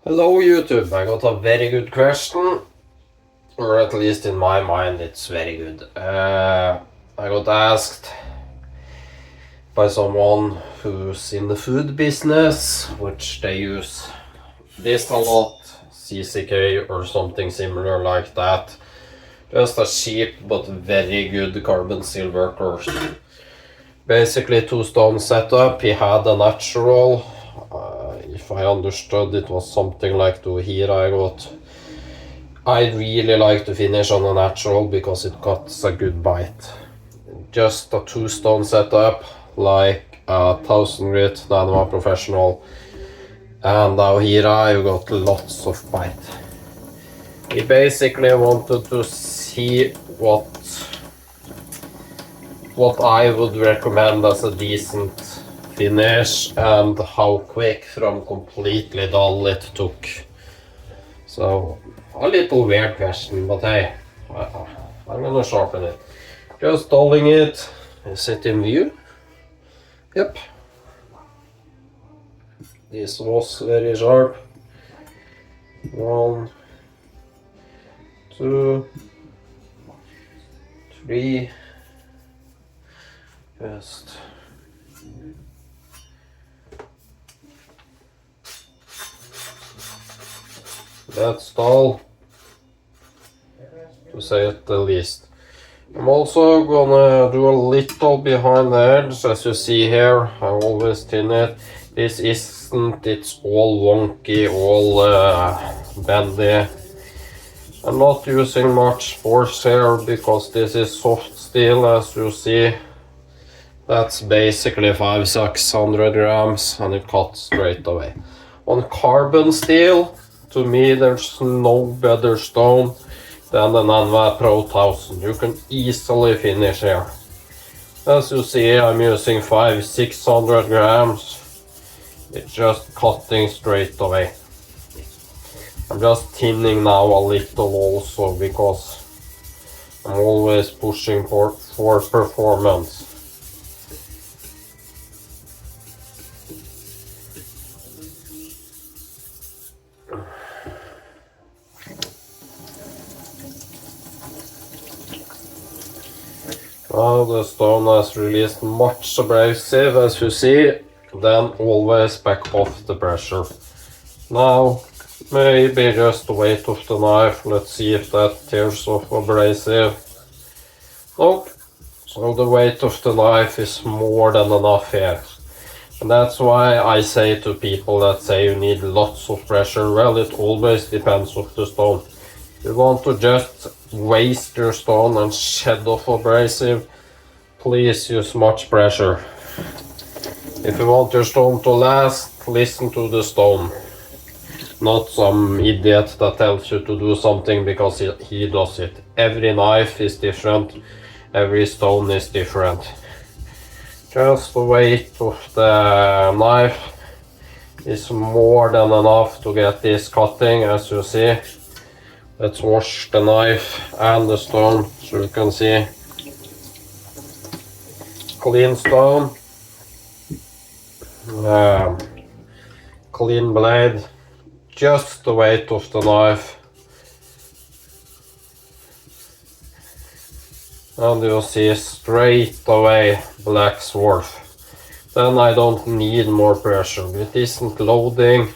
Hello YouTube, I got a very good question, or at least in my mind it's very good. I got asked by someone who's in the food business, which they use this a lot, CCK or something similar like that. Just a cheap but very good carbon steel workers. Basically 2-stone setup. He had a natural. If I understood, it was something like the ohira I got. I really like to finish on a natural because it got a good bite. Just a 2-stone setup, like a 1000 grit Naniwa professional, and now here I got lots of bite. We basically wanted to see what I would recommend as a decent finish and how quick from completely dull it took. So a little weird question, but hey, I'm gonna sharpen it. Just dulling it. Is it in view? Yep. This was very sharp. 1, 2, 3. Just that's dull, to say it the least. I'm also gonna do a little behind the edge, as you see here. I always thin it. This isn't, it's all wonky, all bendy. I'm not using much force here because this is soft steel, as you see. That's basically 500-600 grams and it cuts straight away. On carbon steel, to me there's no better stone than the Naniwa Pro 1000. You can easily finish here. As you see, I'm using 500-600 grams. It's just cutting straight away. I'm just thinning now a little also because I'm always pushing for performance. Now the stone has released much abrasive, as you see, then always back off the pressure. Now maybe just the weight of the knife, let's see if that tears off abrasive. Nope, so the weight of the knife is more than enough here. And that's why I say to people that say you need lots of pressure, well, it always depends on the stone. You want to just waste your stone and shed off abrasive, please use much pressure. If you want your stone to last, listen to the stone. Not some idiot that tells you to do something because he does it. Every knife is different, every stone is different. Just the weight of the knife is more than enough to get this cutting, as you see. Let's wash the knife and the stone so you can see. Clean stone, clean blade, just the weight of the knife. And you'll see straight away black swarf. Then I don't need more pressure. It isn't loading.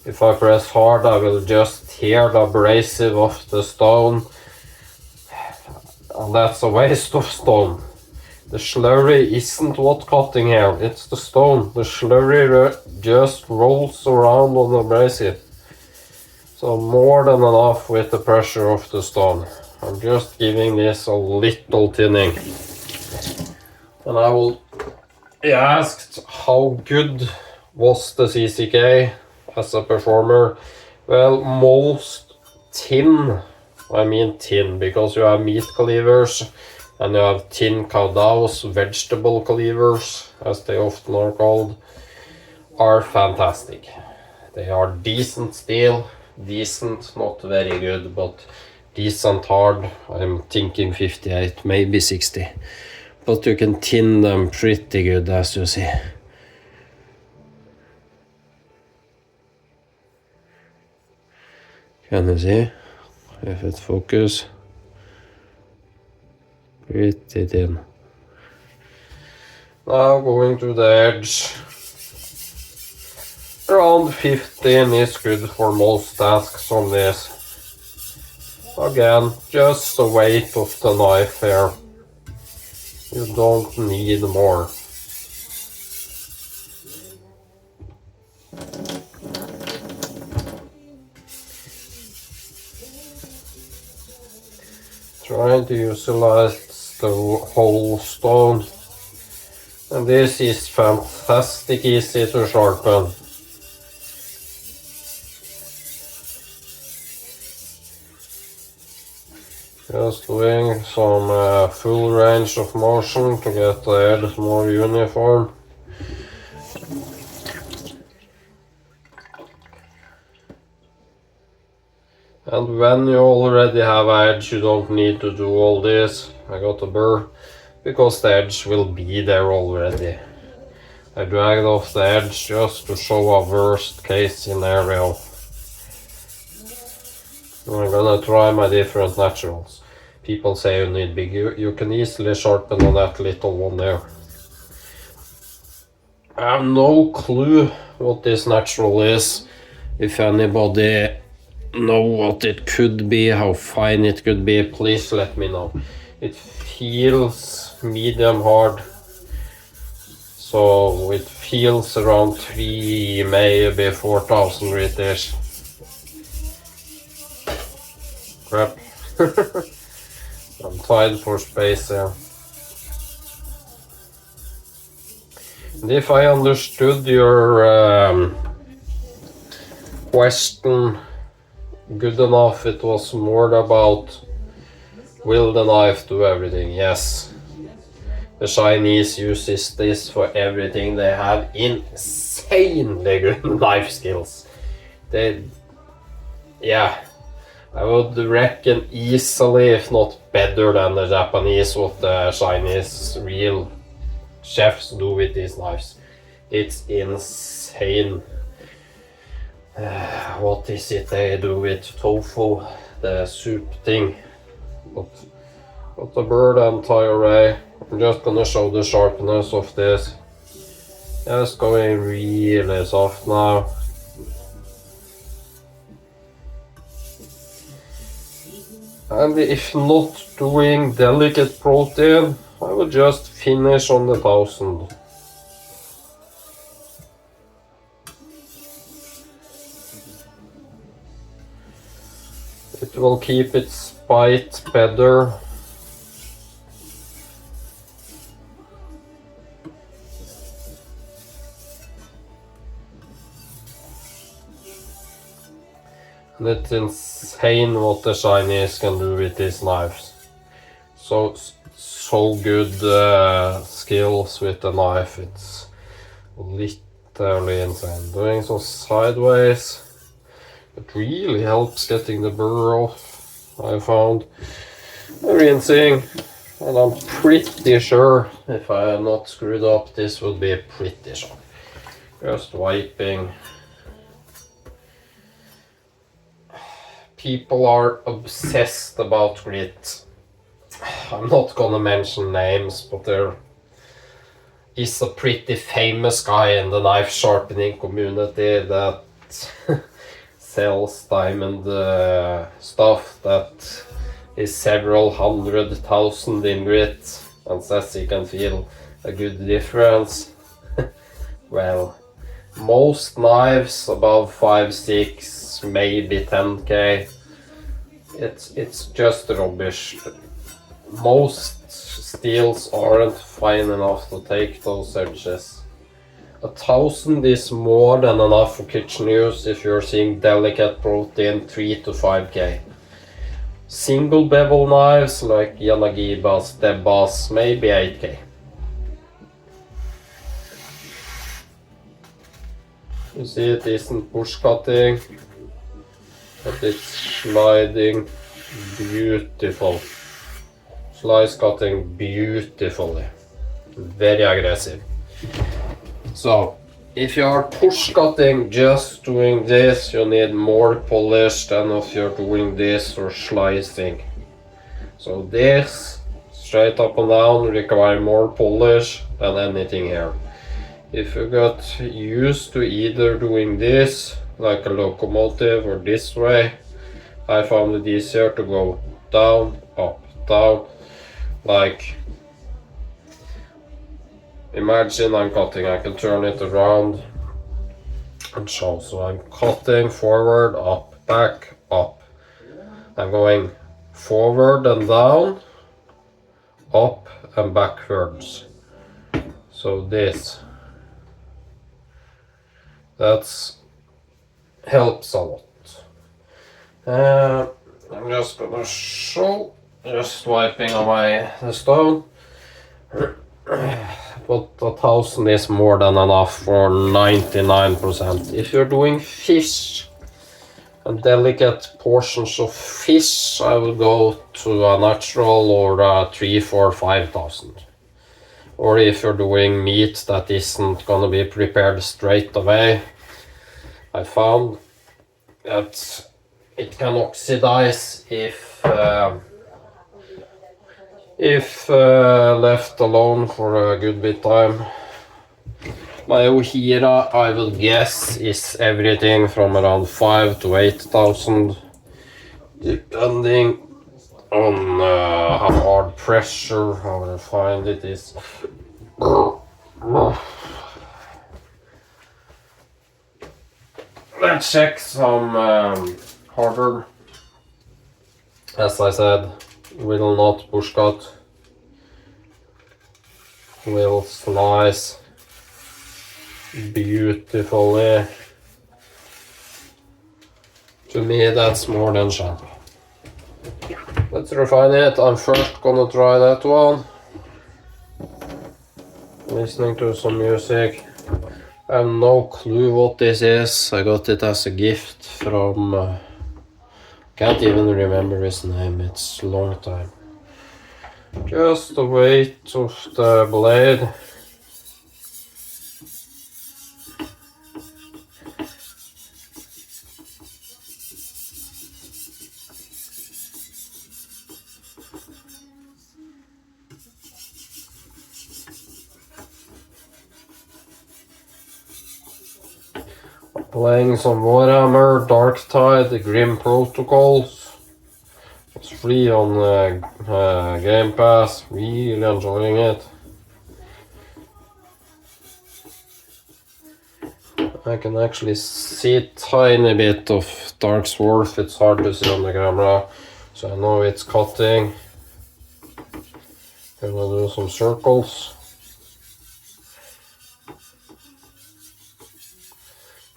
If I press hard, I will just tear the abrasive off the stone. And that's a waste of stone. The slurry isn't what cutting here, it's the stone. The slurry just rolls around on the abrasive. So more than enough with the pressure of the stone. I'm just giving this a little thinning. And I will be asked how good was the CCK as a performer. Well, most thin, I mean thin, because you have meat cleavers and you have thin caudaos, vegetable cleavers, as they often are called, are fantastic. They are decent steel, decent, not very good, but decent hard. I'm thinking 58, maybe 60. But you can tin them pretty good, as you see. Can you see if it focuses? Pretty thin. Now going to the edge. Around 15 is good for most tasks on this. Again, just the weight of the knife here. You don't need more. Trying to utilize the whole stone. And this is fantastic easy to sharpen. Just doing some full range of motion to get the edge more uniform. And when you already have edge, you don't need to do all this. I got a burr because the edge will be there already. I dragged off the edge just to show a worst case scenario. I'm gonna try my different naturals. People say you need big, you can easily sharpen on that little one there. I have no clue what this natural is. If anybody know what it could be, how fine it could be, please let me know. It feels medium hard, so it feels around 3, maybe 4,000 British. Crap. I'm tied for space here. And if I understood your question good enough, it was more about will the knife do everything? Yes. The Chinese uses this for everything. They have insanely good knife skills. Yeah, I would reckon easily, if not better than the Japanese, what the Chinese real chefs do with these knives. It's insane. What is it they do with tofu, the soup thing? Got the bird and tie array. I'm just gonna show the sharpness of this. Yeah, it's going really soft now. And if not doing delicate protein, I would just finish on the 1000. It will keep its bite better. And it's insane what the Chinese can do with these knives. So good skills with the knife. It's literally insane. Doing some sideways. It really helps getting the burr off, I found. Rinsing, and I'm pretty sure if I had not screwed up, this would be pretty sharp. Just wiping. People are obsessed about grit. I'm not gonna mention names, but there is a pretty famous guy in the knife sharpening community that sells diamond stuff that is several 100,000 in grit and says he can feel a good difference. Well, most knives above 5, 6, maybe 10k, it's just rubbish. Most steels aren't fine enough to take those edges. 1,000 is more than enough for kitchen use if you're seeing delicate protein 3 to 5k. Single bevel knives like Yanagibas, Debas, maybe 8k. You see it isn't push cutting, but it's sliding beautiful. Slice cutting beautifully. Very aggressive. So, if you are push cutting just doing this, you need more polish than if you're doing this or slicing. So this, straight up and down, require more polish than anything here. If you got used to either doing this, like a locomotive, or this way, I found it easier to go down, up, down, like, imagine I'm cutting, I can turn it around and show. So I'm cutting forward, up, back, up. I'm going forward and down, up and backwards. So this. That's helps a lot. I'm just gonna show, just wiping away the stone. But 1,000 is more than enough for 99%. If you're doing fish and delicate portions of fish, I will go to a natural or a 3, 4, 5,000. Or if you're doing meat that isn't gonna be prepared straight away, I found that it can oxidize if left alone for a good bit time. My ohira, I will guess, is everything from around 5 to 8,000, depending on how hard pressure, how refined it is. Let's check some harder. As I said, will not push cut, will slice beautifully. To me, that's more than sharp. Let's refine it. I'm first gonna try that one. Listening to some music. I have no clue what this is. I got it as a gift from... can't even remember his name, it's a long time. Just the weight of the blade. Playing some Warhammer, Dark Tide, the Grim Protocols. It's free on Game Pass, really enjoying it. I can actually see a tiny bit of Dark Swarf, it's hard to see on the camera, so I know it's cutting. Gonna do some circles.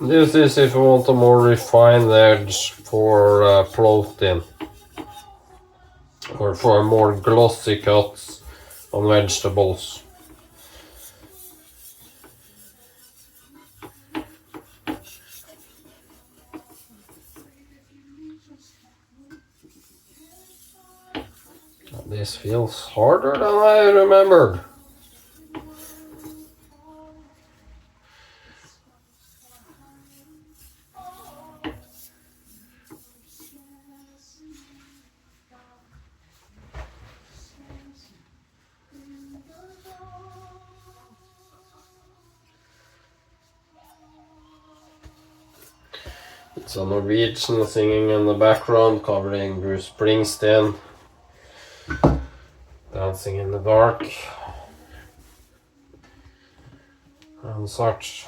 This is if you want a more refined edge for protein, or for more glossy cuts on vegetables. This feels harder than I remembered. It's a Norwegian singing in the background, covering Bruce Springsteen, Dancing in the Dark, and such.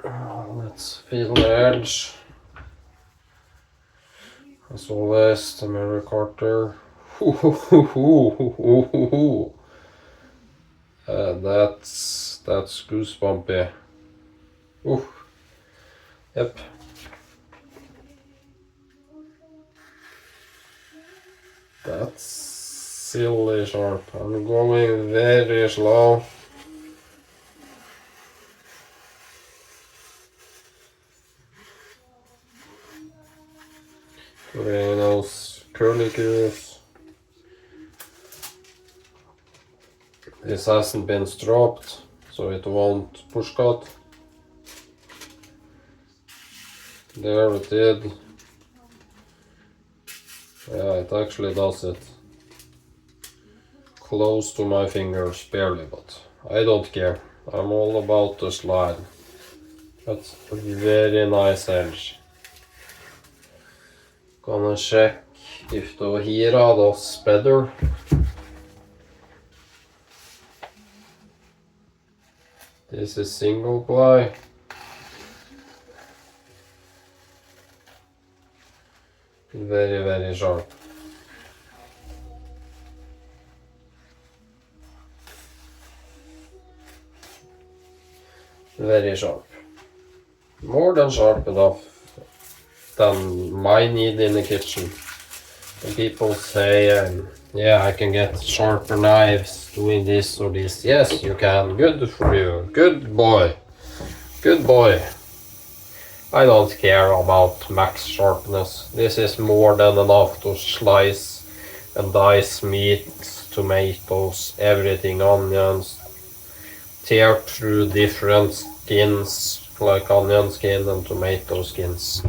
Let's feel the edge. As always, the Mary Carter. That's goosebumpy. Ooh. Yep. That's silly sharp. I'm going very slow. Putting those curlicues. This hasn't been stropped, so it won't push cut. There it did. Yeah, it actually does it. Close to my fingers, barely, but I don't care. I'm all about the slide. That's a very nice edge. Gonna check if the ohira does better. This is single ply. Very, very sharp. Very sharp. More than sharp enough than my need in the kitchen. And people say, yeah, I can get sharper knives doing this or this. Yes, you can. Good for you. Good boy. Good boy. I don't care about max sharpness. This is more than enough to slice and dice meat, tomatoes, everything, onions, tear through different skins like onion skin and tomato skins.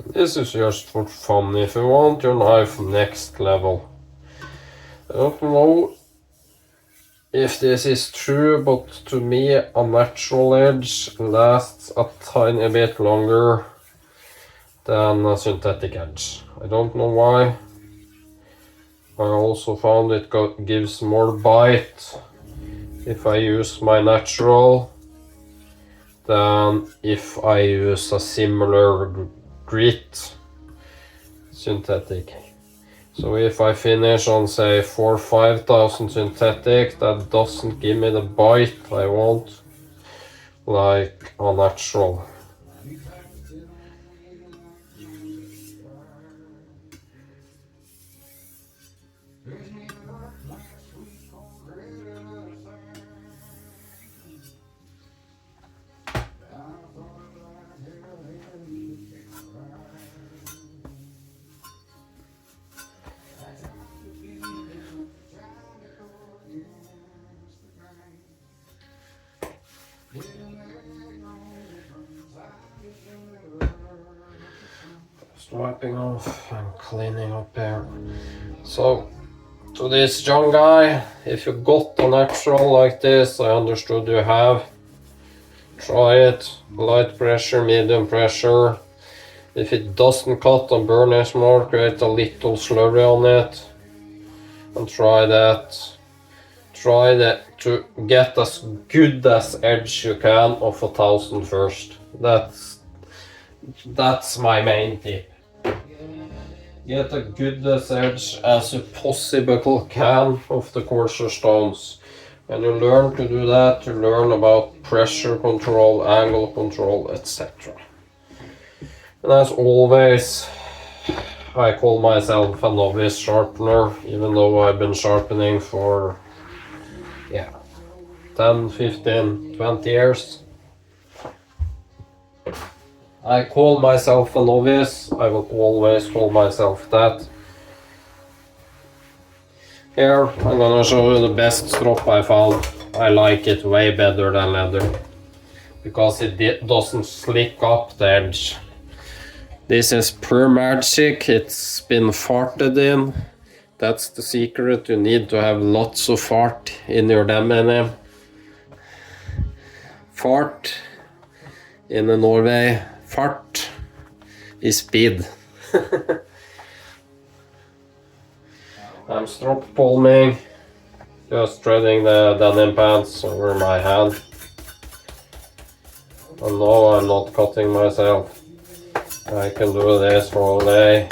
This is just for fun. If you want your knife next level. I don't know if this is true, but to me a natural edge lasts a tiny bit longer than a synthetic edge. I don't know why. I also found it gives more bite if I use my natural than if I use a similar grit synthetic. So if I finish on say 4,000-5,000 synthetic, that doesn't give me the bite I want like a natural. Just wiping off and cleaning up here. So to this young guy, if you got a natural like this, I understood you have. Try it, light pressure, medium pressure. If it doesn't cut and burn anymore, create a little slurry on it and try that. Try that to get as good as edge you can of 1,000 first. That's my main tip. Get a good as edge as you possibly can of the coarser stones. When you learn to do that, you learn about pressure control, angle control, etc. And as always, I call myself a novice sharpener, even though I've been sharpening for 10, 15, 20 years. I call myself a novice. I will always call myself that. Here, I'm gonna show you the best strop I found. I like it way better than leather because it doesn't slick up the edge. This is pure magic. It's been farted in. That's the secret. You need to have lots of fart in your denim. Fart in Norway. Fart is speed. I'm strop palming, just threading the denim pants over my hand. And no, I'm not cutting myself. I can do this for all day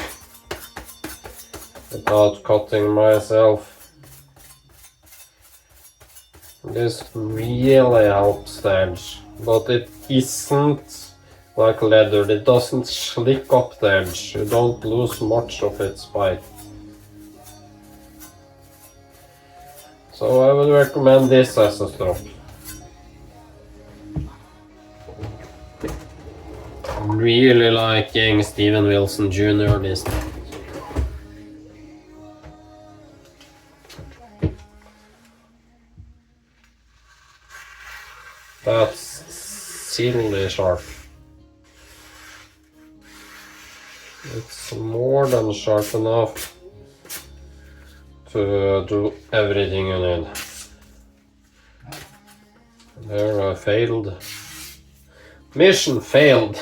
without cutting myself. This really helps the edge, but it isn't like leather. It doesn't slick up the edge. You don't lose much of its bite. So I would recommend this as a strop. I'm really liking Steven Wilson Jr. this time. That's silly sharp. It's more than sharp enough to do everything you need. There I failed. Mission failed.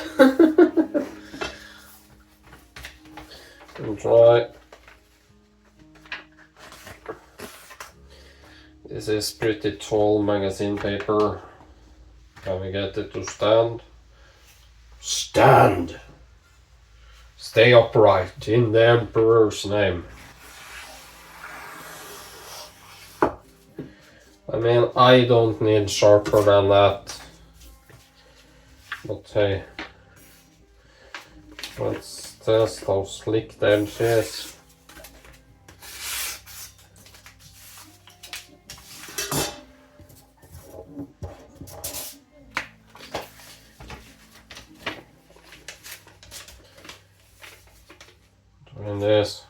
We'll try. This is pretty tall magazine paper. Can we get it to stand? Stand! Stay upright in the Emperor's name. I mean, I don't need sharper than that. But hey, let's test how slick the edge is. Doing this.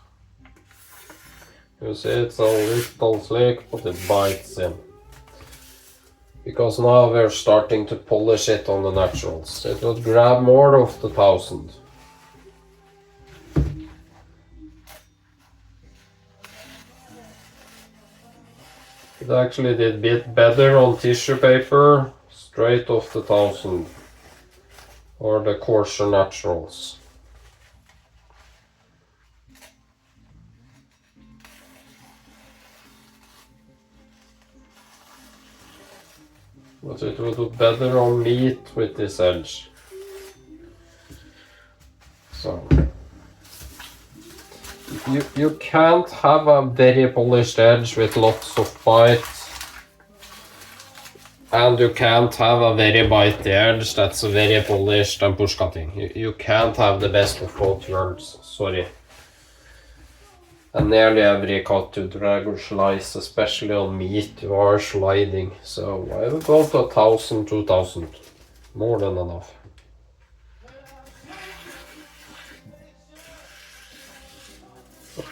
You see it's a little slick, but it bites in. Because now we're starting to polish it on the naturals. It would grab more of the 1000. It actually did a bit better on tissue paper, straight off the 1000. Or the coarser naturals. But it would do better on meat with this edge. So you can't have a very polished edge with lots of bite, and you can't have a very bitey edge that's very polished and push cutting. You can't have the best of both worlds, sorry. And nearly every cut you drag or slice, especially on meat, you are sliding. So I would go to 1000, 2000. More than enough.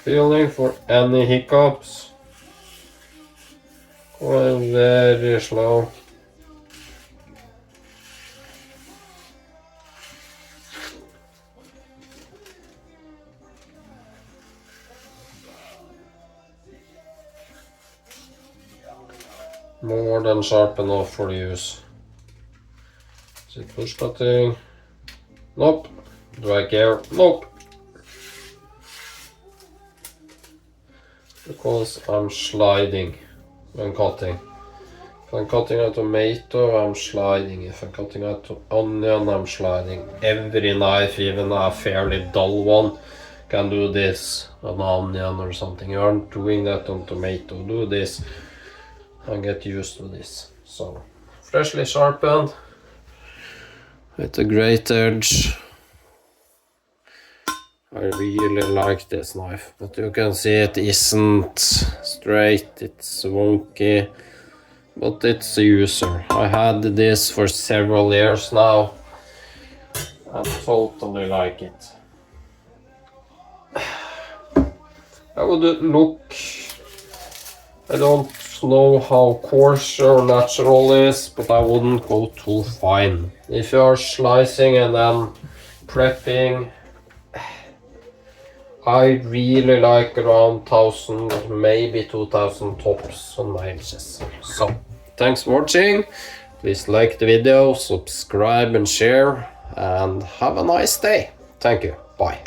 Feeling for any hiccups. Going very slow. More than sharp enough for use. Is it push cutting? Nope. Do I care? Nope. Because I'm sliding when cutting. If I'm cutting a tomato, I'm sliding. If I'm cutting a onion, I'm sliding. Every knife, even a fairly dull one, can do this on onion or something. You aren't doing that on tomato. Do this and get used to this. So, freshly sharpened with a great edge. I really like this knife, but you can see it isn't straight, it's wonky, but it's a user. I had this for several years now. I totally like it. I would look, I don't know how coarse or natural is, but I wouldn't go too fine. If you are slicing and then prepping, I really like around 1000, maybe 2000 tops on my edges. So, thanks for watching. Please like the video, subscribe and share, and have a nice day. Thank you. Bye.